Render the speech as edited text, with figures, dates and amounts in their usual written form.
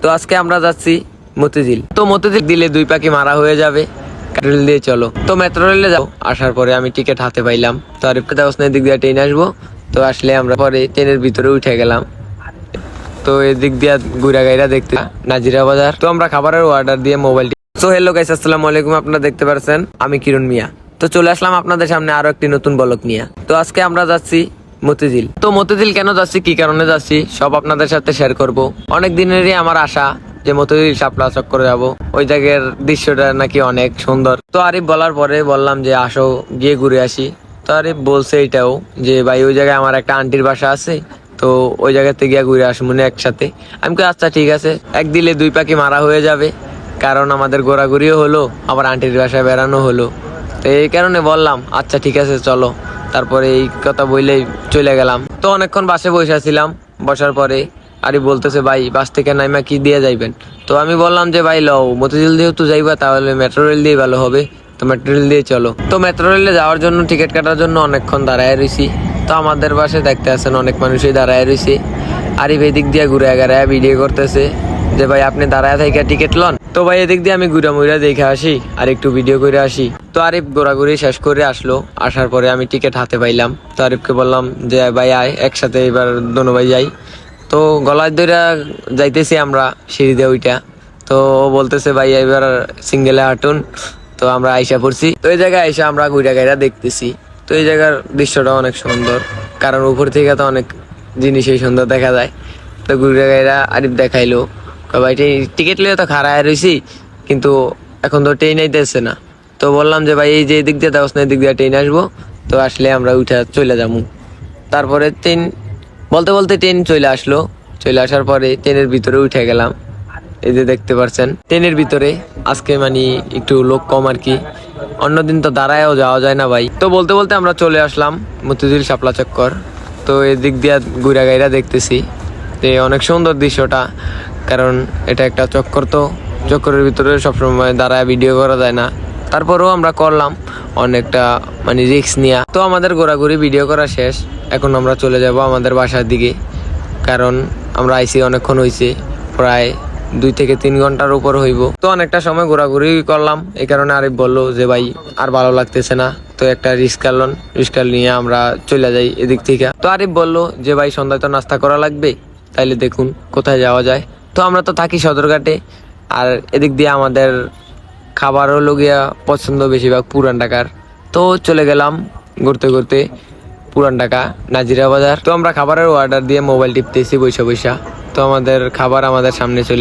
তো আজকে আমরা যাচ্ছি মতিঝিল। তো মতিঝিল দিলে দুই পাখি মারা হয়ে যাবে, রেল দিয়ে চলো। তো মেট্রো রেলে যাও। আসার পরে আমি টিকিট হাতে পাইলাম, তো আরিফকে দেওয়া দিক দিয়ে ট্রেন আসবো। তো আসলে আমরা পরে ট্রেনের ভিতরে উঠে গেলাম। তো এদিক দিয়ে ঘুরা গাইরা দেখতে নাজিরা বাজার। তো আমরা খাবারের অর্ডার দিয়ে মোবাইল। তো হ্যালো গাইস, আসসালামু আলাইকুম। আপনারা দেখতে পাচ্ছেন আমি কিরণ মিয়া। তো চলে আসলাম আপনাদের সামনে আরো একটি নতুন ব্লগ নিয়ে। তো আজকে আমরা যাচ্ছি মতিঝিল। তো মতিঝিল কেন যাচ্ছি, কি কারণে যাচ্ছি, সব আপনাদের সাথে শেয়ার করব। অনেক দিনেরই আমার আশা যে মতিঝিল শাপলা চক্করে যাব, ওই জায়গার দৃশ্যটা নাকি অনেক সুন্দর। তো আরিফ বলার পরে বললাম যে আসো গিয়ে ঘুরে আসি। তো আরিফ বলছে এটাও যে ভাই ওই জায়গায় আমার একটা আন্টির বাসা আছে, তো ওই জায়গাতে গিয়ে ঘুরে আসবো মনে একসাথে। আমি কই আচ্ছা ঠিক আছে, এক দিলে দুই পাখি মারা হয়ে যাবে, কারণ আমাদের ঘোরাঘুরিও হলো, আবার আন্টির বাসায় বেড়ানো হলো। তো এই কারণে বললাম আচ্ছা ঠিক আছে চলো। তারপরে এই কথা বললেই চলে গেলাম। তো অনেকক্ষণ বাসে বসেছিলাম, বসার পরে আরে বলতেছে ভাই বাস থেকে নাইমা কি দিয়ে যাইবেন। তো আমি বললাম যে ভাই লও মতিঝিল দিয়েও তো যাইবা, তাহলে মেট্রো রেল দিয়ে ভালো হবে, তো মেট্রো রেল দিয়ে চলো। তো মেট্রো রেলে যাওয়ার জন্য টিকিট কাটার জন্য অনেকক্ষণ দাঁড়ায় রয়েছি। তো আমাদের বাসে দেখতে আছেন অনেক মানুষই দাঁড়ায় রয়েছে। আরিফ এদিক দিয়ে ঘুরে এগারায় ভিডিও করতেছে যে ভাই আপনি দাঁড়ায় থেকে টিকিট লন। তো ভাই এদিক দিয়ে আমি ঘুরা মুড়া দেখে আসি আর একটু ভিডিও করে আসি। তো আরিফ ঘোরাঘুরি শেষ করে আসলো। আসার পরে আমি টিকিট হাতে পাইলাম। তো আরিফকে বললাম যে ভাই আয় একসাথে এবার দোনো ভাই যাই। তো গলায় ধরে যাইতেছি আমরা সিঁড়ি দিয়ে ওইটা। তো ও বলতেছে ভাই এবার সিঙ্গেলে হাঁটুন। তো আমরা আইসা পড়ছি। তো এই জায়গায় আইসা আমরা ঘুরা গাইরা দেখতেছি। তো এই জায়গার দৃশ্যটা অনেক সুন্দর, কারণ উপর থেকে তো অনেক জিনিসই সুন্দর দেখা যায়। তো ঘুরা গাইরা আরিফ দেখাইলো ভাই টিকিট লিয়ে তো খাড়ায় রয়েছি, কিন্তু এখন তো ট্রেন আইতেছে না। তো বললাম যে ভাই এই যে এদিক দিয়ে দেওয়া এই দিক দিয়ে ট্রেন আসবো, তো আসলে আমরা উঠে চলে যাবো। তারপরে ট্রেন বলতে বলতে ট্রেন চলে আসলো। চলে আসার পরে ট্রেনের ভিতরে উঠে গেলাম। এই যে দেখতে পাচ্ছেন ট্রেনের ভিতরে আজকে মানে একটু লোক কম আর কি, অন্যদিন তো দাঁড়ায়ও যাওয়া যায় না ভাই। তো বলতে বলতে আমরা চলে আসলাম মতিঝিল শাপলা চক্কর। তো এদিক দিয়ে ঘুরা গাইরা দেখতেছি, তো অনেক সুন্দর দৃশ্যটা, কারণ এটা একটা চক্কর। তো চক্করের ভিতরে সবসময় দাঁড়ায় ভিডিও করা যায় না, তারপরেও আমরা করলাম অনেকটা মানে রিস্ক নিয়ে। তো আমাদের ঘোরাঘুরি ভিডিও করা শেষ, এখন আমরা চলে যাব আমাদের বাসার দিকে, কারণ আমরা আইসি অনেকক্ষণ হয়েছে, প্রায় 2 থেকে 3 ঘন্টার উপর হইব। তো অনেকটা সময় ঘোরাঘুরি করলাম, এই কারণে আরিফ বললো যে ভাই আর ভালো লাগতেছে না, তো একটা রিস্কা নিয়ে আমরা চলে যাই এদিক থেকে। তো আরিফ বললো যে ভাই সন্ধ্যায় তো নাস্তা করা লাগবে, তাইলে দেখুন কোথায় যাওয়া যায়। তো আমরা তো থাকি সদরঘাটে, আর এদিক দিয়ে আমাদের খাবার হলো গিয়া পছন্দ বেশিরভাগ পুরান ঢাকার। তো চলে গেলাম ঘুরতে ঘুরতে পুরান ঢাকা নাজিরা বাজার। তো আমরা খাবারের অর্ডার দিয়ে মোবাইল টিপতেছি বৈশা বৈশা। তো আমাদের খাবার আমাদের সামনে চলে